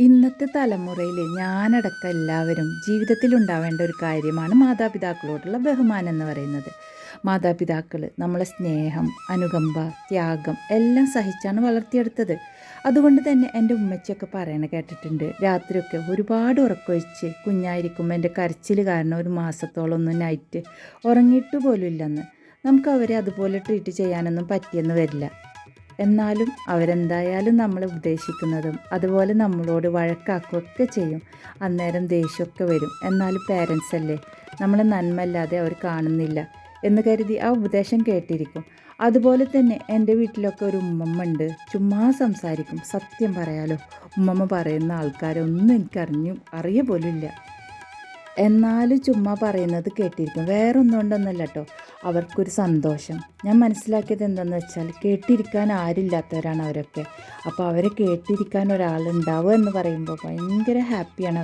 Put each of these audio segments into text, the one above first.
ഇന്നത്തെ തലമുറയിൽ ഞാനടക്കം എല്ലാവരും ജീവിതത്തിൽ ഉണ്ടാവേണ്ട ഒരു കാര്യമാണ് മാതാപിതാക്കളോടുള്ള ബഹുമാനം എന്ന് പറയുന്നത്. മാതാപിതാക്കൾ നമ്മളെ സ്നേഹം, അനുകമ്പ, ത്യാഗം എല്ലാം സഹിച്ചാണ് വളർത്തിയെടുത്തത്. അതുകൊണ്ട് തന്നെ എൻ്റെ ഉമ്മച്ചിയൊക്കെ പറയണ കേട്ടിട്ടുണ്ട്, രാത്രിയൊക്കെ ഒരുപാട് ഉറക്കമൊഴിച്ച് കുഞ്ഞായിരിക്കുമ്പോൾ എൻ്റെ കരച്ചിൽ കാരണം ഒരു മാസത്തോളം ഒന്നും നൈറ്റ് ഉറങ്ങിയിട്ട് പോലും ഇല്ലെന്ന്. നമുക്ക് അവരെ അതുപോലെ ട്രീറ്റ് ചെയ്യാനൊന്നും പറ്റിയെന്ന് വരില്ല. എന്നാലും അവരെന്തായാലും നമ്മളെ ഉപദേശിക്കുന്നതും അതുപോലെ നമ്മളോട് വഴക്കാക്കുകയൊക്കെ ചെയ്യും. അന്നേരം ദേഷ്യമൊക്കെ വരും. എന്നാലും പേരൻസ് അല്ലേ, നമ്മളെ നന്മല്ലാതെ അവർ കാണുന്നില്ല എന്ന് കരുതി ആ ഉപദേശം കേട്ടിരിക്കും. അതുപോലെ തന്നെ എൻ്റെ വീട്ടിലൊക്കെ ഒരു ഉമ്മമ്മ ഉണ്ട്. ചുമ്മാ സംസാരിക്കും. സത്യം പറയാലോ, ഉമ്മമ്മ പറയുന്ന ആൾക്കാരൊന്നും അറിയ പോലും ഇല്ല. എന്നാലും ചുമ്മാ പറയുന്നത് കേട്ടിരിക്കും. വേറെ ഒന്നും കൊണ്ടൊന്നല്ല കേട്ടോ, അവർക്കൊരു സന്തോഷം. ഞാൻ മനസ്സിലാക്കിയത് എന്താണെന്ന് വെച്ചാൽ, കേട്ടിരിക്കാൻ ആരില്ലാത്തവരാണ് അവരൊക്കെ. അപ്പോൾ അവരെ കേട്ടിരിക്കാൻ ഒരാളുണ്ടാവുക എന്ന് പറയുമ്പോൾ ഭയങ്കര ഹാപ്പിയാണ്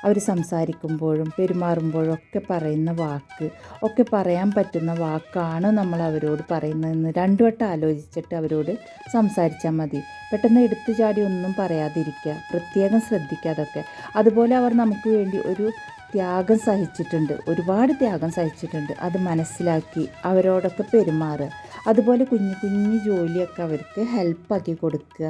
അവർ സംസാരിക്കുമ്പോഴും പെരുമാറുമ്പോഴും ഒക്കെ പറയുന്ന വാക്ക്, ഒക്കെ പറയാൻ പറ്റുന്ന വാക്കാണ് നമ്മൾ അവരോട് പറയുന്നതെന്ന് രണ്ടു വട്ടം ആലോചിച്ചിട്ട് അവരോട് സംസാരിച്ചാൽ മതി. പെട്ടെന്ന് എടുത്തു ചാടി ഒന്നും പറയാതിരിക്കുക, പ്രത്യേകം ശ്രദ്ധിക്കുക അതൊക്കെ. അതുപോലെ അവർ നമുക്ക് വേണ്ടി ഒരു ത്യാഗം സഹിച്ചിട്ടുണ്ട്, ഒരുപാട് ത്യാഗം സഹിച്ചിട്ടുണ്ട്. അത് മനസ്സിലാക്കി അവരോടൊക്കെ പെരുമാറുക. അതുപോലെ കുഞ്ഞു കുഞ്ഞു ജോലിയൊക്കെ അവർക്ക് ഹെൽപ്പാക്കി കൊടുക്കുക.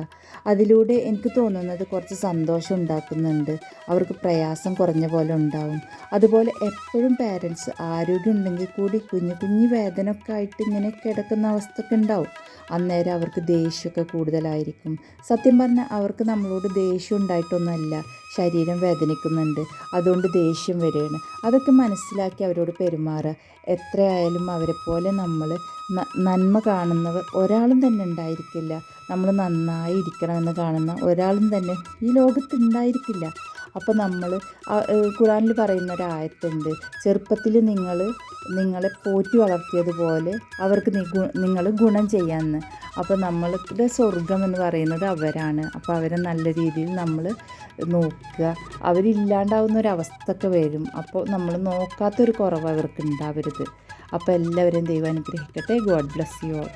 അതിലൂടെ എനിക്ക് തോന്നുന്നത് കുറച്ച് സന്തോഷം ഉണ്ടാക്കുന്നുണ്ട്. അവർക്ക് പ്രയാസം കുറഞ്ഞ പോലെ ഉണ്ടാവും. അതുപോലെ എപ്പോഴും പേരൻസ് ആരോഗ്യം ഉണ്ടെങ്കിൽ കൂടി കുഞ്ഞു കുഞ്ഞു വേദനയൊക്കെ ആയിട്ട് ഇങ്ങനെ കിടക്കുന്ന അവസ്ഥയൊക്കെ ഉണ്ടാവും. അന്നേരം അവർക്ക് ദേഷ്യമൊക്കെ കൂടുതലായിരിക്കും. സത്യം പറഞ്ഞാൽ അവർക്ക് നമ്മളോട് ദേഷ്യം ഉണ്ടായിട്ടൊന്നുമല്ല, ശരീരം വേദനിക്കുന്നുണ്ട്, അതുകൊണ്ട് ദേഷ്യം വരികയാണ്. അതൊക്കെ മനസ്സിലാക്കി അവരോട് പെരുമാറുക. എത്രയായാലും അവരെ പോലെ നമ്മൾ നന്മ കാണുന്നവർ ഒരാളും തന്നെ ഉണ്ടായിരിക്കില്ല. നമ്മൾ നന്നായി ഇരിക്കണമെന്ന് കാണുന്ന ഒരാളും തന്നെ ഈ ലോകത്ത് ഉണ്ടായിരിക്കില്ല. അപ്പോൾ നമ്മൾ ഖുറാനിൽ പറയുന്ന ഒരു ആയത്തുണ്ട്, ചെറുപ്പത്തിൽ നിങ്ങളെ പോറ്റി വളർത്തിയതുപോലെ അവർക്ക് നിങ്ങൾ ഗുണം ചെയ്യാമെന്ന്. അപ്പോൾ നമ്മളുടെ സ്വർഗം എന്ന് പറയുന്നത് അവരാണ്. അപ്പോൾ അവരെ നല്ല രീതിയിൽ നമ്മൾ നോക്കുക. അവരില്ലാണ്ടാവുന്ന ഒരവസ്ഥയൊക്കെ വരും. അപ്പോൾ നമ്മൾ നോക്കാത്തൊരു കുറവ് അവർക്ക് ഉണ്ടാവരുത്. അപ്പോൾ എല്ലാവരെയും ദൈവം അനുഗ്രഹിക്കട്ടെ. God bless you all.